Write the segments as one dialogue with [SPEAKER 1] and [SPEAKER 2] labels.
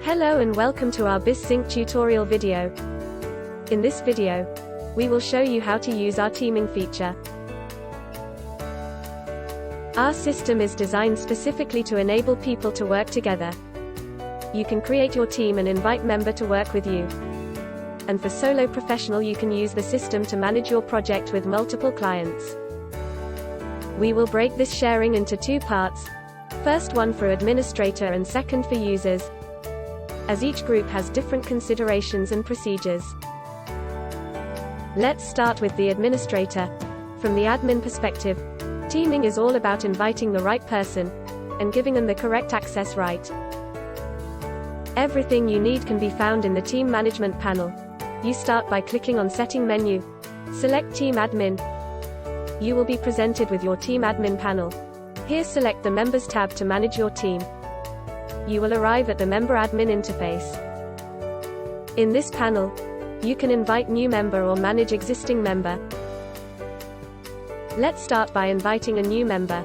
[SPEAKER 1] Hello and welcome to our BisZinc tutorial video. In this video, we will show you how to use our teaming feature. Our system is designed specifically to enable people to work together. You can create your team and invite member to work with you. And for solo professional, you can use the system to manage your project with multiple clients. We will break this sharing into two parts. First one for administrator and second for users, as each group has different considerations and procedures. Let's start with the administrator. From the admin perspective, teaming is all about inviting the right person and giving them the correct access right. Everything you need can be found in the team management panel. You start by clicking on Setting menu, select Team Admin. You will be presented with your Team Admin panel. Here select the Members tab to manage your team. You will arrive at the Member Admin interface. In this panel, you can invite new member or manage existing member. Let's start by inviting a new member.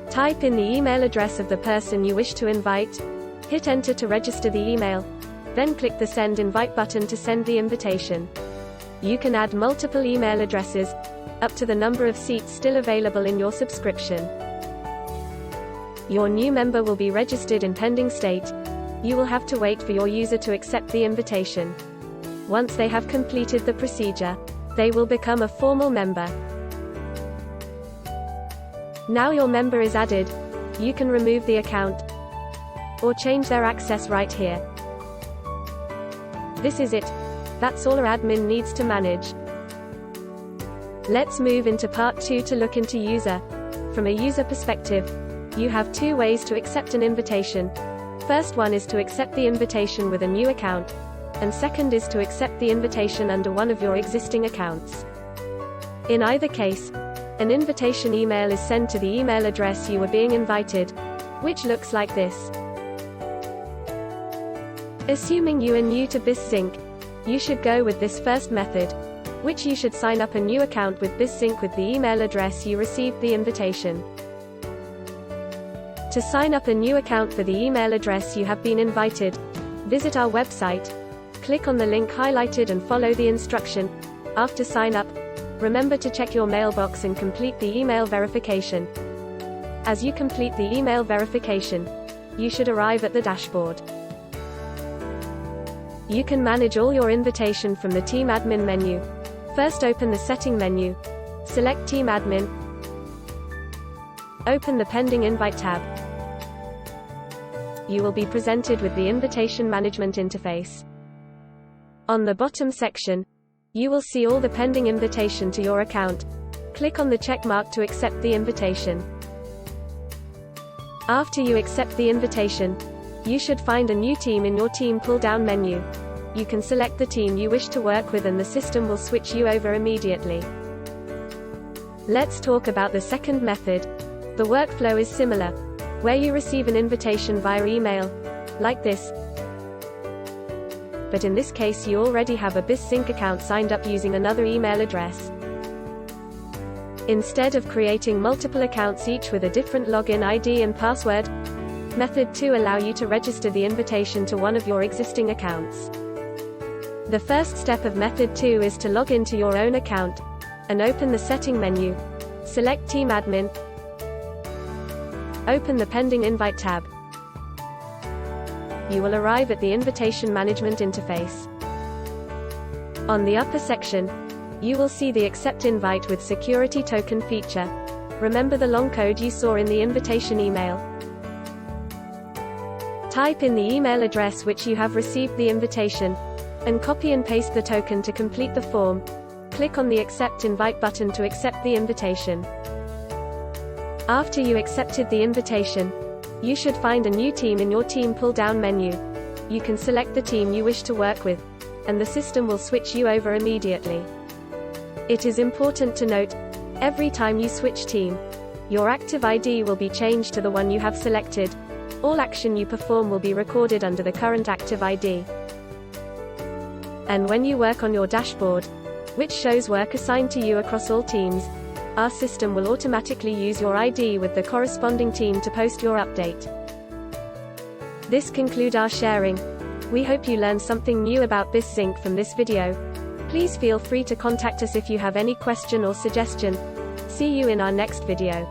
[SPEAKER 1] Type in the email address of the person you wish to invite, hit enter to register the email, then click the Send Invite button to send the invitation. You can add multiple email addresses, up to the number of seats still available in your subscription. Your new member will be registered in pending state. You will have to wait for your user to accept the invitation. Once they have completed the procedure, they will become a formal member. Now your member is added, you can remove the account or change their access right here. This is it. That's all our admin needs to manage. Let's move into part 2 to look into user. From a user perspective, you have two ways to accept an invitation. First one is to accept the invitation with a new account, and second is to accept the invitation under one of your existing accounts. In either case, an invitation email is sent to the email address you were being invited, which looks like this. Assuming you are new to BisZinc, you should go with this first method, which you should sign up a new account with BisZinc with the email address you received the invitation. To sign up a new account for the email address you have been invited, visit our website, click on the link highlighted and follow the instruction. After sign up, remember to check your mailbox and complete the email verification. As you complete the email verification, you should arrive at the dashboard. You can manage all your invitation from the Team Admin menu. First open the Setting menu, select Team Admin, open the Pending Invite tab. You will be presented with the Invitation Management interface. On the bottom section, you will see all the pending invitation to your account. Click on the check mark to accept the invitation. After you accept the invitation, you should find a new team in your team pull-down menu. You can select the team you wish to work with and the system will switch you over immediately. Let's talk about the second method. The workflow is similar, where you receive an invitation via email, like this. But in this case you already have a BisZinc account signed up using another email address. Instead of creating multiple accounts each with a different login ID and password, Method 2 allows you to register the invitation to one of your existing accounts. The first step of Method 2 is to log into your own account, and open the Setting menu, select Team Admin, open the Pending Invite tab. You will arrive at the Invitation Management interface. On the upper section, you will see the Accept Invite with Security Token feature. Remember the long code you saw in the invitation email. Type in the email address which you have received the invitation, and copy and paste the token to complete the form. Click on the Accept Invite button to accept the invitation. After you accepted the invitation, you should find a new team in your team pull-down menu. You can select the team you wish to work with, and the system will switch you over immediately. It is important to note, every time you switch team, your active ID will be changed to the one you have selected. All action you perform will be recorded under the current active ID. And when you work on your dashboard, which shows work assigned to you across all teams, our system will automatically use your ID with the corresponding team to post your update. This concludes our sharing. We hope you learned something new about BisZinc from this video. Please feel free to contact us if you have any question or suggestion. See you in our next video.